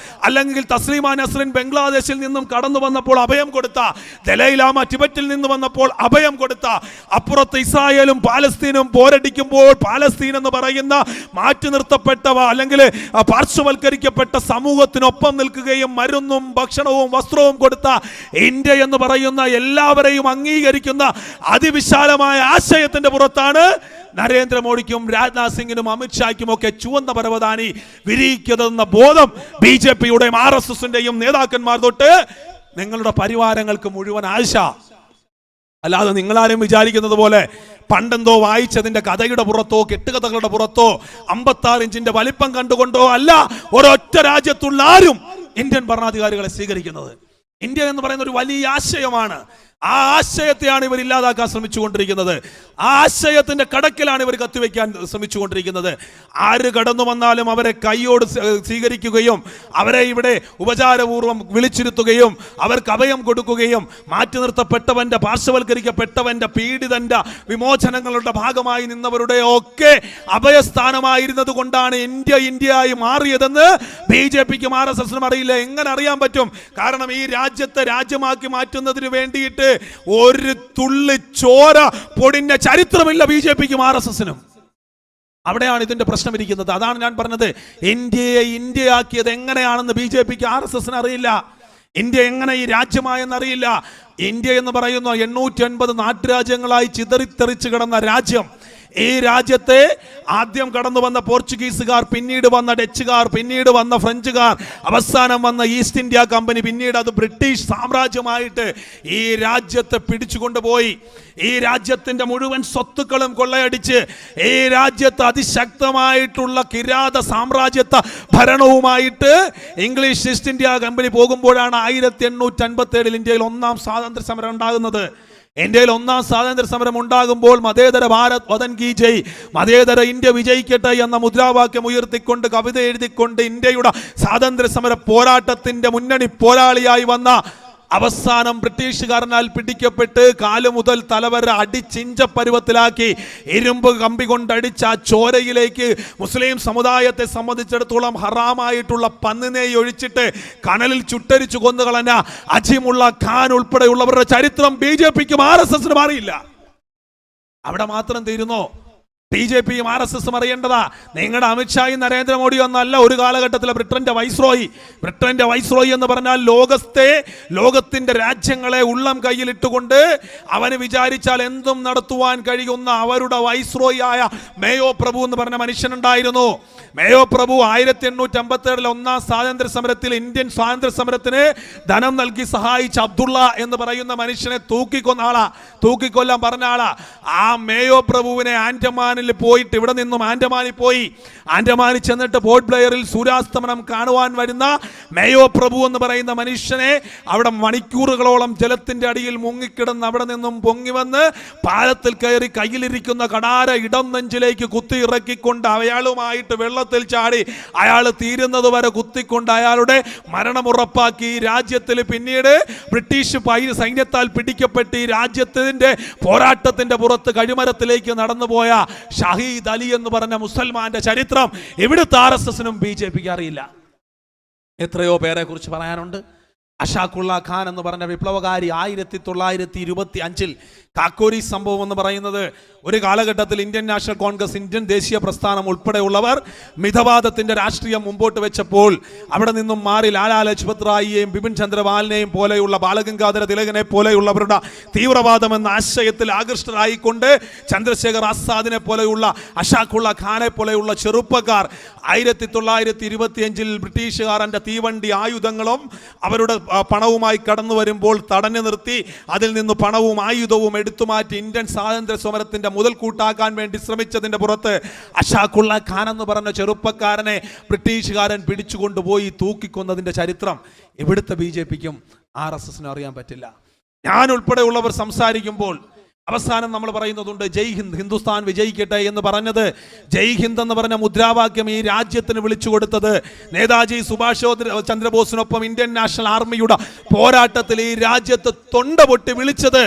അല്ലെങ്കിൽ തസ്ലീമ നസ്രിൻ ബംഗ്ലാദേശിൽ നിന്നും കടന്നു വന്നപ്പോൾ അഭയം കൊടുത്ത, ദലൈ ലാമ ടിബറ്റിൽ നിന്ന് വന്നപ്പോൾ അഭയം കൊടുത്ത, അപ്പുറത്ത് ഇസ്രായേലും പാലസ്തീനും പോരടിക്കുമ്പോൾ പാലസ്തീൻ എന്ന് പറയുന്ന മാറ്റി നിർത്തപ്പെട്ടവ അല്ലെങ്കിൽ പാർശ്വവൽക്കരിക്കപ്പെട്ട സമൂഹത്തിനൊപ്പം നിൽക്കുകയും മരുന്നും ഭക്ഷണവും വസ്ത്രവും കൊടുത്ത ഇന്ത്യ എന്ന് പറയുന്ന എല്ലാവരെയും അംഗീകരിക്കുന്ന അതിവിശാലമായ ആശയത്തിന്റെ പുറത്താണ് നരേന്ദ്രമോദിക്കും രാജ്നാഥ് സിംഗിനും അമിത്ഷായ്ക്കും ഒക്കെ ചുവന്ന പരവതാനി വിരിയിക്കുന്നതെന്ന ബോധം BJPയുടെയും RSSന്റെയും നേതാക്കന്മാർ തൊട്ട് നിങ്ങളുടെ പരിവാരങ്ങൾക്ക് മുഴുവൻ ആശ. അല്ലാതെ നിങ്ങളാരും വിചാരിക്കുന്നത് പോലെ പണ്ടെന്തോ വായിച്ചതിന്റെ കഥയുടെ പുറത്തോ കെട്ടുകഥകളുടെ പുറത്തോ 56 ഇഞ്ചിന്റെ വലിപ്പം കണ്ടുകൊണ്ടോ അല്ല ഒരൊറ്റ രാജ്യത്തുള്ള ആരും ഇന്ത്യൻ ഭരണാധികാരികളെ സ്വീകരിക്കുന്നത്. ഇന്ത്യ എന്ന് പറയുന്ന ഒരു വലിയ ആശയമാണ്. ആ ആശയത്തെയാണ് ഇവർ ഇല്ലാതാക്കാൻ ശ്രമിച്ചുകൊണ്ടിരിക്കുന്നത്. ആ ആശയത്തിന്റെ കടക്കിലാണ് ഇവർ കത്തിവെക്കാൻ ശ്രമിച്ചുകൊണ്ടിരിക്കുന്നത്. ആര് കടന്നു വന്നാലും അവരെ കൈയോട് സ്വീകരിക്കുകയും അവരെ ഇവിടെ ഉപചാരപൂർവ്വം വിളിച്ചിരുത്തുകയും അവർക്ക് അഭയം കൊടുക്കുകയും മാറ്റി നിർത്തപ്പെട്ടവന്റെ, പാർശ്വവൽക്കരിക്കപ്പെട്ടവന്റെ, പീഡിതന്റെ വിമോചനങ്ങളുടെ ഭാഗമായി നിന്നവരുടെ ഒക്കെ അഭയസ്ഥാനമായിരുന്നത് കൊണ്ടാണ് ഇന്ത്യയായി മാറിയതെന്ന് BJPക്കും RSSനും അറിയില്ല. എങ്ങനെ അറിയാൻ പറ്റും? കാരണം ഈ രാജ്യത്തെ രാജ്യമാക്കി മാറ്റുന്നതിന് വേണ്ടിയിട്ട് ഒരു തുള്ളി ചോര പൊടിഞ്ഞ ചരിത്രമില്ല BJPക്കും RSSനും. അവിടെയാണ് ഇതിന്റെ പ്രശ്നം ഇരിക്കുന്നത്. അതാണ് ഞാൻ പറഞ്ഞത്, ഇന്ത്യയെ ഇന്ത്യയാക്കിയത് എങ്ങനെയാണെന്ന് BJPക്ക് RSSന് അറിയില്ല. ഇന്ത്യ എങ്ങനെ ഈ രാജ്യമായെന്നറിയില്ല. ഇന്ത്യ എന്ന് പറയുന്ന 850 നാട്ടുരാജ്യങ്ങളായി ചിതറിത്തെറിച്ച് കിടന്ന രാജ്യം, ഈ രാജ്യത്തെ ആദ്യം കടന്നു വന്ന പോർച്ചുഗീസുകാർ, പിന്നീട് വന്ന ഡച്ചുകാർ, പിന്നീട് വന്ന ഫ്രഞ്ചുകാർ, അവസാനം വന്ന ഈസ്റ്റ് ഇന്ത്യ കമ്പനി, പിന്നീട് അത് ബ്രിട്ടീഷ് സാമ്രാജ്യമായിട്ട് ഈ രാജ്യത്തെ പിടിച്ചുകൊണ്ടുപോയി. ഈ രാജ്യത്തിന്റെ മുഴുവൻ സ്വത്തുക്കളും കൊള്ളയടിച്ച് ഈ രാജ്യത്ത് അതിശക്തമായിട്ടുള്ള കിരാത സാമ്രാജ്യത്വ ഭരണവുമായിട്ട് ഇംഗ്ലീഷ് ഈസ്റ്റ് ഇന്ത്യ കമ്പനി പോകുമ്പോഴാണ് 1857 ഇന്ത്യയിൽ ഒന്നാം സ്വാതന്ത്ര്യ സമരം ഉണ്ടാകുന്നത്. ഇന്ത്യയിൽ ഒന്നാം സ്വാതന്ത്ര്യ സമരം ഉണ്ടാകുമ്പോൾ മതേതര ഭാരത് വതൻ കി ജയ്, മതേതര ഇന്ത്യ വിജയിക്കട്ടെ എന്ന മുദ്രാവാക്യം ഉയർത്തിക്കൊണ്ട്, കവിത എഴുതിക്കൊണ്ട് ഇന്ത്യയുടെ സ്വാതന്ത്ര്യ സമര പോരാട്ടത്തിന്റെ മുന്നണി പോരാളിയായി വന്ന, അവസാനം ബ്രിട്ടീഷുകാരനാൽ പിടിക്കപ്പെട്ട് കാലു മുതൽ തലവരെ അടിച്ചിഞ്ച പരുവത്തിലാക്കി ഇരുമ്പ് കമ്പി കൊണ്ടടിച്ച ആ ചോരയിലേക്ക് മുസ്ലിം സമുദായത്തെ സംബന്ധിച്ചിടത്തോളം ഹറാമായിട്ടുള്ള പന്നിനെയ് ഒഴിച്ചിട്ട് കനലിൽ ചുട്ടരിച്ചു കൊന്നുകളഞ്ഞ അജിമുള്ള ഖാൻ ഉൾപ്പെടെയുള്ളവരുടെ ചരിത്രം BJPക്കും RSSനും അറിയില്ല. അവിടെ മാത്രം തീരുന്നോ? BJPയും RSSും അറിയേണ്ടതാ. നിങ്ങളുടെ അമിത്ഷായും നരേന്ദ്രമോദിയും ഒന്നല്ല ഒരു കാലഘട്ടത്തിലെ ബ്രിട്ടന്റെ വൈസ്രോയി എന്ന് പറഞ്ഞാൽ ലോകത്തിന്റെ രാജ്യങ്ങളെ ഉള്ളം കയ്യിലിട്ടുകൊണ്ട് അവന് വിചാരിച്ചാൽ എന്തും നടത്തുവാൻ കഴിയുന്ന അവരുടെ വൈസ്രോയി ആയ മേയോ പ്രഭു എന്ന് പറഞ്ഞ മനുഷ്യനുണ്ടായിരുന്നു. മേയോ പ്രഭു 1857 ഒന്നാം സ്വാതന്ത്ര്യ സമരത്തിൽ, ഇന്ത്യൻ സ്വാതന്ത്ര്യ സമരത്തിന് ധനം നൽകി സഹായിച്ച അബ്ദുള്ള എന്ന് പറയുന്ന മനുഷ്യനെ തൂക്കിക്കൊല്ലാൻ പറഞ്ഞ ആളാ. ആ മേയോ പ്രഭുവിനെ ആൻഡമാനിൽ പോയിട്ട്, ഇവിടെ നിന്നും ആൻഡമാനിൽ പോയി, ആൻഡമാനിൽ ചെന്നിട്ട് പോർട്ട് ബ്ലെയറിൽ സൂര്യാസ്തമനം കാണുവാൻ വരുന്ന മേയോ പ്രഭു എന്ന് പറയുന്ന മനുഷ്യനെ അവിടെ മണിക്കൂറുകളോളം ജലത്തിന്റെ അടിയിൽ മുങ്ങിക്കിടന്ന് അവിടെ നിന്നും പൊങ്ങി വന്ന് പാലത്തിൽ കയറി കയ്യിലിരിക്കുന്ന കടാര ഇടം നെഞ്ചിലേക്ക് കുത്തി ഇറക്കിക്കൊണ്ട് അയാളുമായിട്ട് വെള്ളത്തിൽ ചാടി അയാൾ തീരുന്നത് വരെ കുത്തിക്കൊണ്ട് അയാളുടെ മരണമുറപ്പാക്കി. രാജ്യത്തിൽ പിന്നീട് ബ്രിട്ടീഷ് സൈന്യത്താൽ പിടിക്കപ്പെട്ട് ഈ രാജ്യത്തിന്റെ പോരാട്ടത്തിന്റെ പുറത്ത് കഴിമരത്തിലേക്ക് നടന്നുപോയ ഷഹീദ് അലി എന്ന് പറഞ്ഞ മുസൽമാന്റെ ചരിത്രം ഇവിടുത്തെ RSSനും BJPക്ക് അറിയില്ല. എത്രയോ പേരെ കുറിച്ച് പറയാനുണ്ട്. അഷാഖുള്ള ഖാൻ എന്ന് പറഞ്ഞ വിപ്ലവകാരി 1925 കാക്കോരി സംഭവം എന്ന് പറയുന്നത് ഒരു കാലഘട്ടത്തിൽ ഇന്ത്യൻ നാഷണൽ കോൺഗ്രസ്, ഇന്ത്യൻ ദേശീയ പ്രസ്ഥാനം ഉൾപ്പെടെയുള്ളവർ മിതവാദത്തിന്റെ രാഷ്ട്രീയം മുമ്പോട്ട് വെച്ചപ്പോൾ അവിടെ നിന്നും മാറി ലാലാ ലജ്പത് റായിയെയും ബിപിൻ ചന്ദ്രപാലിനെയും പോലെയുള്ള, ബാലഗംഗാധര തിലകനെ പോലെയുള്ളവരുടെ തീവ്രവാദം എന്ന ആശയത്തിൽ ആകൃഷ്ടരായിക്കൊണ്ട് ചന്ദ്രശേഖർ ആസാദിനെ പോലെയുള്ള, അഷാഖുള്ള ഖാനെ പോലെയുള്ള ചെറുപ്പക്കാർ 1925 ബ്രിട്ടീഷുകാരൻ്റെ തീവണ്ടി ആയുധങ്ങളും അവരുടെ പണവുമായി കടന്നു വരുമ്പോൾ തടഞ്ഞു നിർത്തി അതിൽ നിന്ന് പണവും ആയുധവും എടുത്തുമാറ്റി ഇന്ത്യൻ സ്വാതന്ത്ര്യ സമരത്തിന്റെ മുതൽക്കൂട്ടാക്കാൻ വേണ്ടി ശ്രമിച്ചതിന്റെ പുറത്ത് അഷാഖുള്ള ഖാൻ എന്ന് പറഞ്ഞ ചെറുപ്പക്കാരനെ ബ്രിട്ടീഷുകാരൻ പിടിച്ചുകൊണ്ടുപോയി തൂക്കിക്കൊന്നതിന്റെ ചരിത്രം ഇവിടുത്തെ BJPക്കും RSSനും അറിയാൻ പറ്റില്ല. ഞാൻ ഉൾപ്പെടെയുള്ളവർ സംസാരിക്കുമ്പോൾ അവസാനം നമ്മൾ പറയുന്നതുണ്ട് ജയ് ഹിന്ദ്, ഹിന്ദുസ്ഥാൻ വിജയിക്കട്ടെ എന്ന് പറഞ്ഞത്, ജയ് ഹിന്ദ് എന്ന് പറഞ്ഞ മുദ്രാവാക്യം ഈ രാജ്യത്തിന് വിളിച്ചു കൊടുത്തത് നേതാജി സുഭാഷ് ചന്ദ്രബോസിനൊപ്പം ഇന്ത്യൻ നാഷണൽ ആർമിയുടെ പോരാട്ടത്തിൽ ഈ രാജ്യത്ത് തൊണ്ട പൊട്ടി വിളിച്ചത്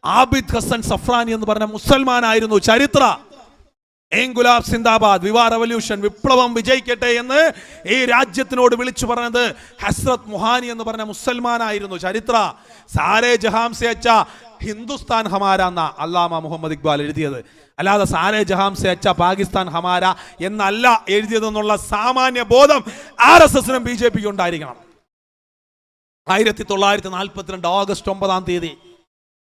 ആബിദ് ഹസൻ സഫ്രാനി എന്ന് പറഞ്ഞ മുസൽമാനായിരുന്നു. ചരിത്ര ഗുലാബ് സിന്ദാബാദ്, വിവാ റവല്യൂഷൻ, വിപ്ലവം വിജയിക്കട്ടെ എന്ന് ഈ രാജ്യത്തിനോട് വിളിച്ചു പറഞ്ഞത് ഹസ്രത് മുഹാനി എന്ന് പറഞ്ഞ മുസൽമാനായിരുന്നു. ചരിത്ര സാരേ ജഹാം സെ അച്ഛാ ഹിന്ദുസ്ഥാൻ ഹമാര എന്ന അല്ലാമ മുഹമ്മദ് ഇക്ബാൽ എഴുതിയത്, അല്ലാതെ സാരേ ജഹാം സെ അച്ഛാ പാകിസ്ഥാൻ ഹമാര എന്നല്ല എഴുതിയതെന്നുള്ള സാമാന്യ ബോധം RSSനും BJPക്കും ഉണ്ടായിരിക്കണം. 1942 ഓഗസ്റ്റ് 9-ാം തീയതി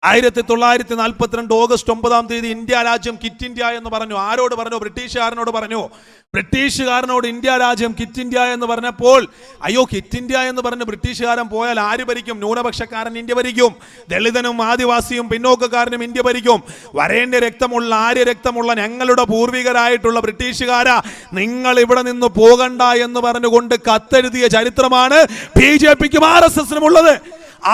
1942 ഓഗസ്റ്റ് 9-ാം തീയതി ഇന്ത്യ രാജ്യം കിറ്റ് ഇന്ത്യ എന്ന് പറഞ്ഞു. ആരോട് പറഞ്ഞു? ബ്രിട്ടീഷുകാരനോട് പറഞ്ഞു. ബ്രിട്ടീഷുകാരനോട് ഇന്ത്യ രാജ്യം കിറ്റ് ഇന്ത്യ എന്ന് പറഞ്ഞപ്പോൾ, അയ്യോ കിറ്റ് ഇന്ത്യ എന്ന് പറഞ്ഞ് ബ്രിട്ടീഷുകാരൻ പോയാൽ ആര് ഭരിക്കും? ന്യൂനപക്ഷക്കാരൻ ഇന്ത്യ ഭരിക്കും, ദളിതനും ആദിവാസിയും പിന്നോക്കക്കാരനും ഇന്ത്യ ഭരിക്കും. വരേണ്യ രക്തമുള്ള, ആര്യ രക്തമുള്ള ഞങ്ങളുടെ പൂർവികരായിട്ടുള്ള ബ്രിട്ടീഷുകാരാ, നിങ്ങൾ ഇവിടെ നിന്ന് പോകണ്ട എന്ന് പറഞ്ഞുകൊണ്ട് കത്തെഴുതിയ ചരിത്രമാണ് BJPക്കും RSSനും ഉള്ളത്.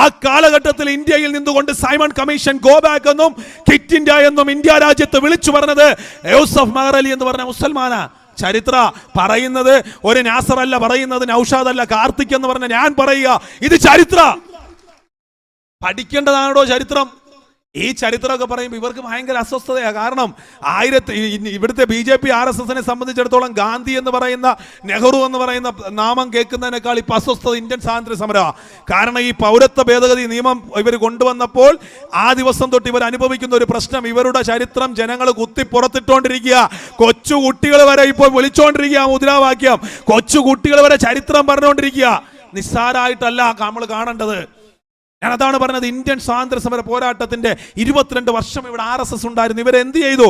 ആ കാലഘട്ടത്തിൽ ഇന്ത്യയിൽ നിന്നുകൊണ്ട് സൈമൺ കമ്മീഷൻ ഗോ ബാക്ക് എന്നും ക്വിറ്റ് ഇന്ത്യ എന്നും ഇന്ത്യ രാജ്യത്ത് വിളിച്ചു പറഞ്ഞത് യൂസഫ് മെഹർ അലി എന്ന് പറഞ്ഞ മുസൽമാനാ. ചരിത്ര പറയുന്നത് ഒരു നാസർ അല്ല പറയുന്നത്, നൗഷാദ് അല്ല, കാർത്തിക് എന്ന് പറഞ്ഞ ഞാൻ പറയുക. ഇത് ചരിത്ര പഠിക്കേണ്ടതാണോ ചരിത്രം? ഈ ചരിത്രമൊക്കെ പറയുമ്പോൾ ഇവർക്ക് ഭയങ്കര അസ്വസ്ഥതയാണ്. കാരണം ഇവിടുത്തെ BJP RSSനെ സംബന്ധിച്ചിടത്തോളം ഗാന്ധി എന്ന് പറയുന്ന, നെഹ്റു എന്ന് പറയുന്ന നാമം കേൾക്കുന്നതിനേക്കാൾ ഇപ്പം അസ്വസ്ഥത ഇന്ത്യൻ സ്വാതന്ത്ര്യ സമരമാണ്. കാരണം ഈ പൗരത്വ ഭേദഗതി നിയമം ഇവർ കൊണ്ടുവന്നപ്പോൾ ആ ദിവസം തൊട്ട് ഇവർ അനുഭവിക്കുന്ന ഒരു പ്രശ്നം, ഇവരുടെ ചരിത്രം ജനങ്ങൾ കുത്തി പുറത്തിട്ടുകൊണ്ടിരിക്കുക. കൊച്ചു കുട്ടികൾ വരെ ഇപ്പോൾ വിളിച്ചുകൊണ്ടിരിക്കുക മുദ്രാവാക്യം. കൊച്ചു കുട്ടികൾ വരെ ചരിത്രം പറഞ്ഞുകൊണ്ടിരിക്കുക. നിസ്സാരമായിട്ടല്ല നമ്മൾ കാണേണ്ടത്. ഞാൻ അതാണ് പറഞ്ഞത്, ഇന്ത്യൻ സ്വാതന്ത്ര്യ സമര പോരാട്ടത്തിന്റെ 22 വർഷം ഇവിടെ RSS ഉണ്ടായിരുന്നു. ഇവരെന്ത് ചെയ്തു?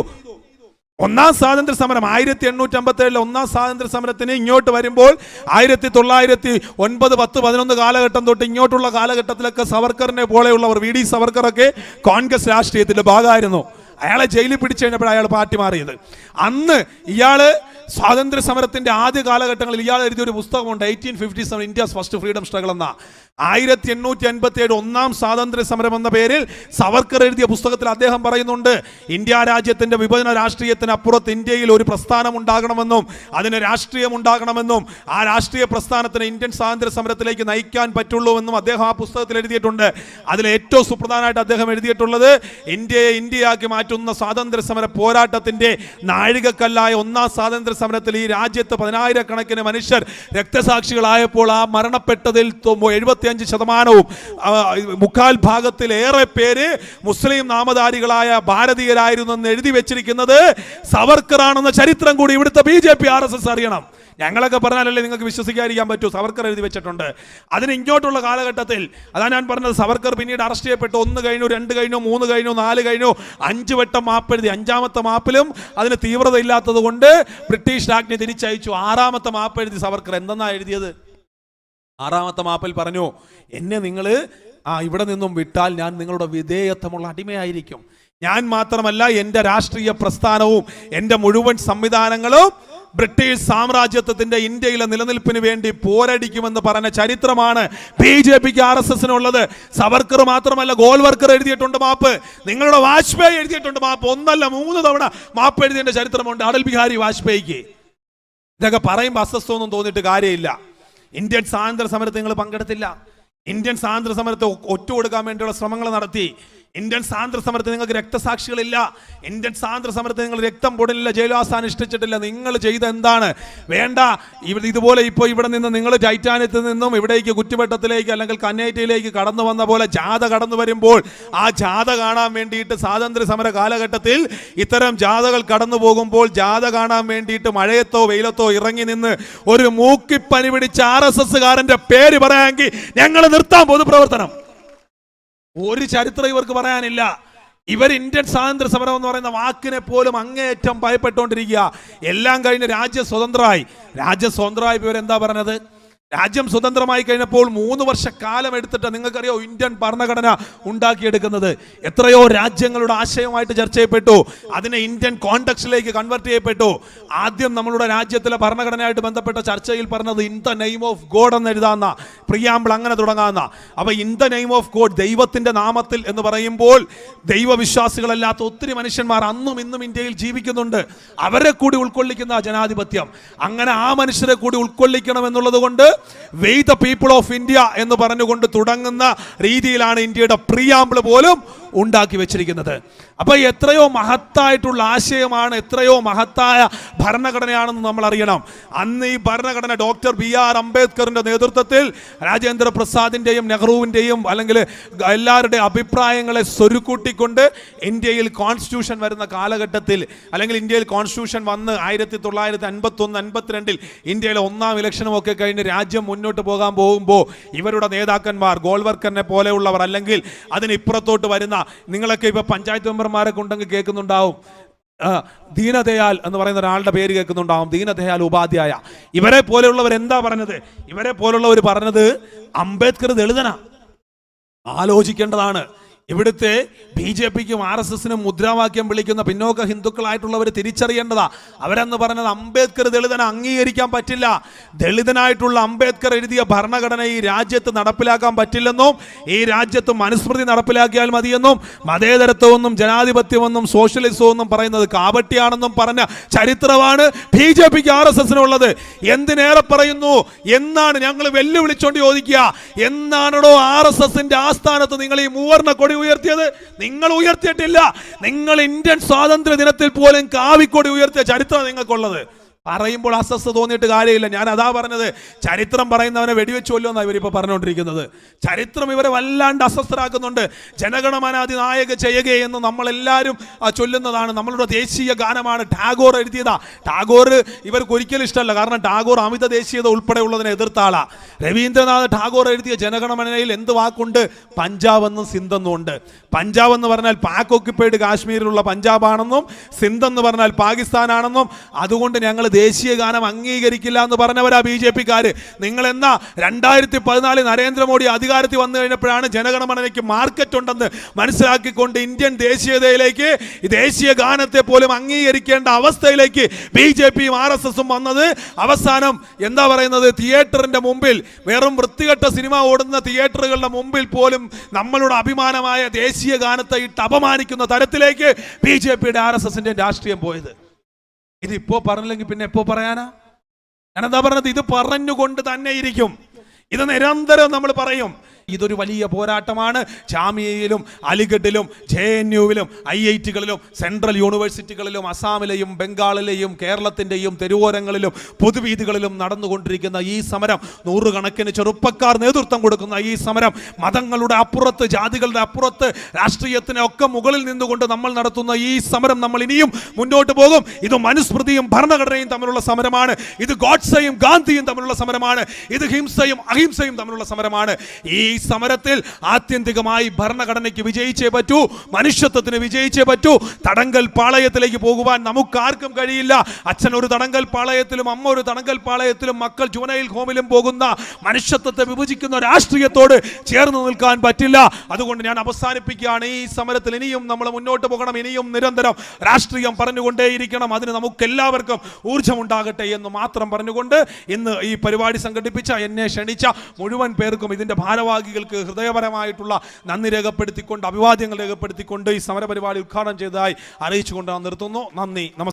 ഒന്നാം സ്വാതന്ത്ര്യ സമരം 1857 ഒന്നാം സ്വാതന്ത്ര്യ സമരത്തിന് ഇങ്ങോട്ട് വരുമ്പോൾ 1909, 10, 11 കാലഘട്ടം തൊട്ട് ഇങ്ങോട്ടുള്ള കാലഘട്ടത്തിലൊക്കെ സവർക്കറിനെ പോലെയുള്ളവർ, VD സവർക്കറൊക്കെ കോൺഗ്രസ് രാഷ്ട്രീയത്തിന്റെ ഭാഗമായിരുന്നു. അയാളെ ജയിലിൽ പിടിച്ചു കഴിഞ്ഞപ്പോൾ അയാൾ പാർട്ടി മാറിയത്. അന്ന് ഇയാള് സ്വാതന്ത്ര്യ സമരത്തിന്റെ ആദ്യ കാലഘട്ടങ്ങളിൽ ഇയാൾ എഴുതിയൊരു പുസ്തകമുണ്ട്, 1857 ഇന്ത്യസ് ഫസ്റ്റ് ഫ്രീഡം സ്ട്രഗിൾ എന്ന. 1857 ഒന്നാം സ്വാതന്ത്ര്യ സമരം എന്ന പേരിൽ സവർക്കർ എഴുതിയ പുസ്തകത്തിൽ അദ്ദേഹം പറയുന്നുണ്ട്, ഇന്ത്യ രാജ്യത്തിന്റെ വിഭജന രാഷ്ട്രീയത്തിനപ്പുറത്ത് ഇന്ത്യയിൽ ഒരു പ്രസ്ഥാനം ഉണ്ടാകണമെന്നും അതിന് രാഷ്ട്രീയം ഉണ്ടാകണമെന്നും ആ രാഷ്ട്രീയ പ്രസ്ഥാനത്തിന് ഇന്ത്യൻ സ്വാതന്ത്ര്യ സമരത്തിലേക്ക് നയിക്കാൻ പറ്റുള്ളൂ എന്നും അദ്ദേഹം ആ പുസ്തകത്തിൽ എഴുതിയിട്ടുണ്ട്. അതിൽ ഏറ്റവും സുപ്രധാനമായിട്ട് അദ്ദേഹം എഴുതിയിട്ടുള്ളത്, ഇന്ത്യയെ ഇന്ത്യയാക്കി മാറ്റുന്ന സ്വാതന്ത്ര്യ സമര പോരാട്ടത്തിന്റെ നാഴികക്കല്ലായ ഒന്നാം സ്വാതന്ത്ര്യ സമരത്തിൽ ഈ രാജ്യത്ത് 10,000-കണക്കിന് മനുഷ്യർ രക്തസാക്ഷികളായപ്പോൾ ആ മരണപ്പെട്ടതിൽ 75%, മുക്കാൽ ഭാഗത്തിലേറെ പേര് മുസ്ലിം നാമധാരികളായ ഭാരതീയരായിരുന്നു എന്ന് എഴുതി വെച്ചിരിക്കുന്നത് സവർക്കറാണെന്ന ചരിത്രം കൂടി ഇവിടുത്തെ BJP RSS അറിയണം. ഞങ്ങളൊക്കെ പറഞ്ഞാലല്ലേ നിങ്ങൾക്ക് വിശ്വസിക്കാതിരിക്കാൻ പറ്റൂ. സവർക്കർ എഴുതി വെച്ചിട്ടുണ്ട്. അതിന് ഇങ്ങോട്ടുള്ള കാലഘട്ടത്തിൽ അതാണ് ഞാൻ പറഞ്ഞത്, സവർക്കർ പിന്നീട് അറസ്റ്റ് ചെയ്യപ്പെട്ടു. 1 കഴിഞ്ഞു, 2 കഴിഞ്ഞു, 3 കഴിഞ്ഞു, 4 കഴിഞ്ഞു, 5 വട്ടം മാപ്പെഴുതി. 5ാമത്തെ മാപ്പിലും അതിന് തീവ്രത ഇല്ലാത്തത് കൊണ്ട് ബ്രിട്ടീഷ് രാജ്ഞി തിരിച്ചയച്ചു. 6ാമത്തെ മാപ്പെഴുതി സവർക്കർ. എന്തെന്നാ എഴുതിയത്? 6ാമത്തെ മാപ്പിൽ പറഞ്ഞു, എന്നെ നിങ്ങൾ ഇവിടെ നിന്നും വിട്ടാൽ ഞാൻ നിങ്ങളുടെ വിധേയത്വമുള്ള അടിമയായിരിക്കും. ഞാൻ മാത്രമല്ല, എൻ്റെ രാഷ്ട്രീയ പ്രസ്ഥാനവും എൻ്റെ മുഴുവൻ സംവിധാനങ്ങളും ബ്രിട്ടീഷ് സാമ്രാജ്യത്വത്തിന്റെ ഇന്ത്യയിലെ നിലനിൽപ്പിന് വേണ്ടി പോരടിക്കുമെന്ന് പറഞ്ഞ ചരിത്രമാണ് BJPക്ക് RSSനുള്ളത്. സവർക്കർ മാത്രമല്ല, ഗോൾവർക്കർ എഴുതിയിട്ടുണ്ട് മാപ്പ്. നിങ്ങളുടെ വാജ്പേയി എഴുതിയിട്ടുണ്ട് മാപ്പ്. 1 അല്ല 3 തവണ മാപ്പ് എഴുതിയതിന്റെ ചരിത്രമുണ്ട് അടൽ ബിഹാരി വാജ്പേയിക്ക്. ഇതൊക്കെ പറയുമ്പോൾ അസ്വസ്ഥമൊന്നും തോന്നിയിട്ട് കാര്യമില്ല. ഇന്ത്യൻ സ്വാതന്ത്ര്യ സമരത്തിൽ നിങ്ങൾ പങ്കെടുത്തില്ല. ഇന്ത്യൻ സ്വാതന്ത്ര്യ സമരത്തെ ഒറ്റുകൊടുക്കാൻ വേണ്ടിയുള്ള ശ്രമങ്ങൾ നടത്തി. ഇന്ത്യൻ സ്വാതന്ത്ര്യ സമരത്തിൽ നിങ്ങൾക്ക് രക്തസാക്ഷികളില്ല. ഇന്ത്യൻ സ്വാതന്ത്ര്യ സമരത്തിൽ നിങ്ങൾ രക്തം പൊടില്ല, ജയിൽവാസം അനുഷ്ഠിച്ചിട്ടില്ല. നിങ്ങൾ ചെയ്ത എന്താണ്? വേണ്ട, ഇതുപോലെ ഇപ്പോൾ ഇവിടെ നിന്ന് നിങ്ങൾ ടൈറ്റാനിയത്തിൽ നിന്നും ഇവിടേക്ക് കുറ്റിവട്ടത്തിലേക്ക് അല്ലെങ്കിൽ കന്നേറ്റയിലേക്ക് കടന്നു വന്ന പോലെ ജാഥ കടന്നു വരുമ്പോൾ ആ ജാഥ കാണാൻ വേണ്ടിയിട്ട് സ്വാതന്ത്ര്യ സമര കാലഘട്ടത്തിൽ ഇത്തരം ജാഥകൾ കടന്നു പോകുമ്പോൾ ജാഥ കാണാൻ വേണ്ടിയിട്ട് മഴയത്തോ വെയിലത്തോ ഇറങ്ങി നിന്ന് ഒരു മൂക്കിപ്പനി പിടിച്ച RSSകാരന്റെ പേര് പറയാമെങ്കിൽ ഞങ്ങൾ നിർത്താം പൊതുപ്രവർത്തനം. ഒരു ചരിത്രം ഇവർക്ക് പറയാനില്ല. ഇവർ ഇന്ത്യൻ സ്വാതന്ത്ര്യ സമരം എന്ന് പറയുന്ന വാക്കിനെ പോലും അങ്ങേയറ്റം ഭയപ്പെട്ടുകൊണ്ടിരിക്കുക. എല്ലാം കഴിഞ്ഞ് രാജ്യം സ്വതന്ത്രമായി ഇവരെന്താ പറഞ്ഞത്? രാജ്യം സ്വതന്ത്രമായി കഴിഞ്ഞപ്പോൾ 3 വർഷക്കാലം എടുത്തിട്ട് നിങ്ങൾക്കറിയോ ഇന്ത്യൻ ഭരണഘടന ഉണ്ടാക്കിയെടുക്കുന്നത്? എത്രയോ രാജ്യങ്ങളുടെ ആശയമായിട്ട് ചർച്ച ചെയ്യപ്പെട്ടു. അതിനെ ഇന്ത്യൻ കോണ്ടെക്സ്റ്റിലേക്ക് കൺവെർട്ട് ചെയ്യപ്പെട്ടു. ആദ്യം നമ്മളുടെ രാജ്യത്തിലെ ഭരണഘടനയായിട്ട് ബന്ധപ്പെട്ട ചർച്ചയിൽ പറഞ്ഞത് in the name of God എന്ന് എഴുതാന്ന, പ്രിയാമ്പിൾ അങ്ങനെ തുടങ്ങാവുന്ന. അപ്പൊ in the name of God, ദൈവത്തിന്റെ നാമത്തിൽ എന്ന് പറയുമ്പോൾ ദൈവവിശ്വാസികളല്ലാത്ത ഒത്തിരി മനുഷ്യന്മാർ അന്നും ഇന്നും ഇന്ത്യയിൽ ജീവിക്കുന്നുണ്ട്. അവരെ കൂടി ഉൾക്കൊള്ളിക്കുന്ന ജനാധിപത്യം. അങ്ങനെ ആ മനുഷ്യരെ കൂടി ഉൾക്കൊള്ളിക്കണം എന്നുള്ളത് കൊണ്ട് വേ ദ പീപ്പിൾ ഓഫ് ഇന്ത്യ എന്ന് പറഞ്ഞുകൊണ്ട് തുടങ്ങുന്ന രീതിയിലാണ് ഇന്ത്യയുടെ പ്രിയാമ്പിൾ പോലും ഉണ്ടാക്കി വെച്ചിരിക്കുന്നത്. അപ്പൊ എത്രയോ മഹത്തായിട്ടുള്ള ആശയമാണ്, എത്രയോ മഹത്തായ ഭരണഘടനയാണെന്ന് നമ്മൾ അറിയണം. അന്ന് ഈ ഭരണഘടന ഡോക്ടർ BR അംബേദ്കറിന്റെ നേതൃത്വത്തിൽ രാജേന്ദ്ര പ്രസാദിന്റെയും നെഹ്റുവിന്റെയും അല്ലെങ്കിൽ എല്ലാവരുടെയും അഭിപ്രായങ്ങളെ സ്വരുക്കൂട്ടിക്കൊണ്ട് ഇന്ത്യയിൽ കോൺസ്റ്റിറ്റ്യൂഷൻ വരുന്ന കാലഘട്ടത്തിൽ, അല്ലെങ്കിൽ ഇന്ത്യയിൽ കോൺസ്റ്റിറ്റ്യൂഷൻ വന്ന് 1951-52 ഇന്ത്യയിലെ 1ാം ഇലക്ഷനും ഒക്കെ കഴിഞ്ഞ് രാജ്യം മുന്നോട്ട് പോകുമ്പോൾ ഇവരുടെ നേതാക്കന്മാർ, ഗോൾവർക്കറിനെ പോലെയുള്ളവർ, അല്ലെങ്കിൽ അതിനിപ്പുറത്തോട്ട് വരുന്ന നിങ്ങളൊക്കെ ഇപ്പൊ പഞ്ചായത്ത് മെമ്പർമാരൊക്കെ ഉണ്ടെങ്കിൽ കേൾക്കുന്നുണ്ടാവും, ദീനദയാൽ എന്ന് പറയുന്ന ഒരാളുടെ പേര് കേൾക്കുന്നുണ്ടാവും, ദീനദയാൽ ഉപാധ്യായ. ഇവരെ പോലെയുള്ളവർ എന്താ പറഞ്ഞത്? ഇവരെ പോലുള്ളവർ പറഞ്ഞത് അംബേദ്കർ ദളിതനാ. ആലോചിക്കേണ്ടതാണ്. ഇവിടുത്തെ BJPക്കും RSSനും മുദ്രാവാക്യം വിളിക്കുന്ന പിന്നോക്ക ഹിന്ദുക്കളായിട്ടുള്ളവർ തിരിച്ചറിയേണ്ടതാ. അവരെന്ന് പറഞ്ഞത് അംബേദ്കർ ദളിതനെ അംഗീകരിക്കാൻ പറ്റില്ല, ദളിതനായിട്ടുള്ള അംബേദ്കർ എഴുതിയ ഭരണഘടന ഈ രാജ്യത്ത് നടപ്പിലാക്കാൻ പറ്റില്ലെന്നും ഈ രാജ്യത്ത് മനുസ്മൃതി നടപ്പിലാക്കിയാൽ മതിയെന്നും മതേതരത്വമെന്നും ജനാധിപത്യമെന്നും സോഷ്യലിസവും എന്നും പറയുന്നത് കാപട്യാണെന്നും പറഞ്ഞ ചരിത്രമാണ് BJPക്ക് RSSനുള്ളത്. എന്തിനേറെ പറയുന്നു, എന്നാണ് ഞങ്ങൾ വെല്ലുവിളിച്ചോണ്ട് ചോദിക്കുക, എന്നാണോ RSSന്റെ ആസ്ഥാനത്ത് നിങ്ങൾ ഈ മൂവർണ്ണ കൊടി ഉയർത്തിയത്? നിങ്ങൾ ഉയർത്തിയിട്ടില്ല. നിങ്ങൾ ഇന്ത്യൻ സ്വാതന്ത്ര്യ ദിനത്തിൽ പോലും കാവിക്കൊടി ഉയർത്തിയ ചരിത്രം നിങ്ങൾക്കുള്ളത്. പറയുമ്പോൾ അസ്വസ്ഥ തോന്നിയിട്ട് കാര്യമില്ല. ഞാൻ അതാ പറഞ്ഞത്, ചരിത്രം പറയുന്നവനെ വെടിവെച്ച് കൊല്ലുമെന്നാണ് ഇവരിപ്പോൾ പറഞ്ഞുകൊണ്ടിരിക്കുന്നത്. ചരിത്രം ഇവരെ വല്ലാണ്ട് അസ്വസ്ഥരാക്കുന്നുണ്ട്. ജനഗണമനാധി നായക ചെയ്യുക എന്ന് നമ്മളെല്ലാവരും ചൊല്ലുന്നതാണ്, നമ്മളുടെ ദേശീയ ഗാനമാണ്. ടാഗോർ എഴുതിയതാ. ടാഗോർ ഇവർക്ക് ഒരിക്കലും ഇഷ്ടമല്ല, കാരണം ടാഗോർ അമിത ദേശീയത ഉൾപ്പെടെയുള്ളതിനെ എതിർത്ത ആളാ. രവീന്ദ്രനാഥ് ടാഗോർ എഴുതിയ ജനഗണമനയിൽ എന്ത് വാക്കുണ്ട്? പഞ്ചാബ് എന്നും സിന്ധ് എന്നും ഉണ്ട്. പഞ്ചാബ് എന്ന് പറഞ്ഞാൽ പാക് ഒക്യുപ്പൈഡ് കാശ്മീരിലുള്ള പഞ്ചാബാണെന്നും സിന്ധ് എന്ന് പറഞ്ഞാൽ പാകിസ്ഥാനാണെന്നും, അതുകൊണ്ട് ഞങ്ങൾ ദേശീയ ഗാനം അംഗീകരിക്കില്ല എന്ന് പറഞ്ഞവരാ BJPക്കാര്. നിങ്ങൾ എന്നാ 2014 നരേന്ദ്രമോദി അധികാരത്തിൽ വന്നു കഴിഞ്ഞപ്പോഴാണ് ജനഗണമനയ്ക്ക് മാർക്കറ്റ് ഉണ്ടെന്ന് മനസ്സിലാക്കിക്കൊണ്ട് ഇന്ത്യൻ ദേശീയതയിലേക്ക് ദേശീയ ഗാനത്തെ പോലും അംഗീകരിക്കേണ്ട അവസ്ഥയിലേക്ക് BJPയും RSSും വന്നത്. അവസാനം എന്താ പറയുന്നത്, തിയേറ്ററിന്റെ മുമ്പിൽ, വെറും വൃത്തികെട്ട സിനിമ ഓടുന്ന തിയേറ്ററുകളുടെ മുമ്പിൽ പോലും നമ്മളുടെ അഭിമാനമായ ദേശീയ ഗാനത്തെ ഇട്ട് അപമാനിക്കുന്ന തരത്തിലേക്ക് BJPയുടെ RSSന്റെ രാഷ്ട്രീയം പോയത്. ഇതിപ്പോ പറഞ്ഞില്ലെങ്കിൽ പിന്നെ എപ്പോ പറയാനാ? ഞാനെന്താ പറഞ്ഞത്, ഇത് പറഞ്ഞുകൊണ്ട് തന്നെ ഇരിക്കും, ഇത് നിരന്തരം നമ്മൾ പറയും. ഇതൊരു വലിയ പോരാട്ടമാണ്. ജാമിയയിലും അലിഗഡിലും JNUവിലും IITകളിലും സെൻട്രൽ യൂണിവേഴ്സിറ്റികളിലും അസാമിലെയും ബംഗാളിലെയും കേരളത്തിൻ്റെയും തെരുവോരങ്ങളിലും പൊതുവീഥികളിലും നടന്നുകൊണ്ടിരിക്കുന്ന ഈ സമരം, നൂറുകണക്കിന് ചെറുപ്പക്കാർ നേതൃത്വം കൊടുക്കുന്ന ഈ സമരം, മതങ്ങളുടെ അപ്പുറത്ത്, ജാതികളുടെ അപ്പുറത്ത്, രാഷ്ട്രീയത്തിന് ഒക്കെ മുകളിൽ നിന്നുകൊണ്ട് നമ്മൾ നടത്തുന്ന ഈ സമരം നമ്മൾ ഇനിയും മുന്നോട്ട് പോകും. ഇത് മനുസ്മൃതിയും ഭരണഘടനയും തമ്മിലുള്ള സമരമാണ്. ഇത് ഗോഡ്സെയും ഗാന്ധിയും തമ്മിലുള്ള സമരമാണ്. ഇത് ഹിംസയും അഹിംസയും തമ്മിലുള്ള സമരമാണ്. ഈ സമരത്തിൽ ആത്യന്തികമായി ഭരണഘടനയ്ക്ക് വിജയിച്ചേ പറ്റൂ, മനുഷ്യത്വത്തിന് വിജയിച്ചേ പറ്റൂ. തടങ്കൽ പാളയത്തിലേക്ക് പോകുവാൻ നമുക്കാർക്കും കഴിയില്ല. അച്ഛൻ ഒരു തടങ്കൽ പാളയത്തിലും അമ്മ ഒരു തടങ്കൽ പാളയത്തിലും മക്കൾ ജുവനൈൽ ഹോമിലും പോകുന്ന മനുഷ്യത്വത്തെ വിഭജിക്കുന്ന രാഷ്ട്രീയത്തോട് ചേർന്ന് നിൽക്കാൻ പറ്റില്ല. അതുകൊണ്ട് ഞാൻ അവസാനിപ്പിക്കുകയാണ്. ഈ സമരത്തിൽ ഇനിയും നമ്മൾ മുന്നോട്ട് പോകണം, ഇനിയും നിരന്തരം രാഷ്ട്രീയം പറഞ്ഞുകൊണ്ടേയിരിക്കണം. അതിന് നമുക്കെല്ലാവർക്കും ഊർജ്ജമുണ്ടാകട്ടെ എന്ന് മാത്രം പറഞ്ഞുകൊണ്ട് ഇന്ന് ഈ പരിപാടി സംഘടിപ്പിച്ച, എന്നെ ക്ഷണിച്ച മുഴുവൻ പേർക്കും, ഇതിന്റെ ഭാരവാഹികൾക്ക് ഹൃദയപരമായിട്ടുള്ള നന്ദി രേഖപ്പെടുത്തിക്കൊണ്ട്, അഭിവാദ്യങ്ങൾ രേഖപ്പെടുത്തിക്കൊണ്ട് ഈ സമരപരിപാടി ഉദ്ഘാടനം ചെയ്തതായി അറിയിച്ചുകൊണ്ട് നിർത്തുന്നു. നന്ദി, നമസ്കാരം.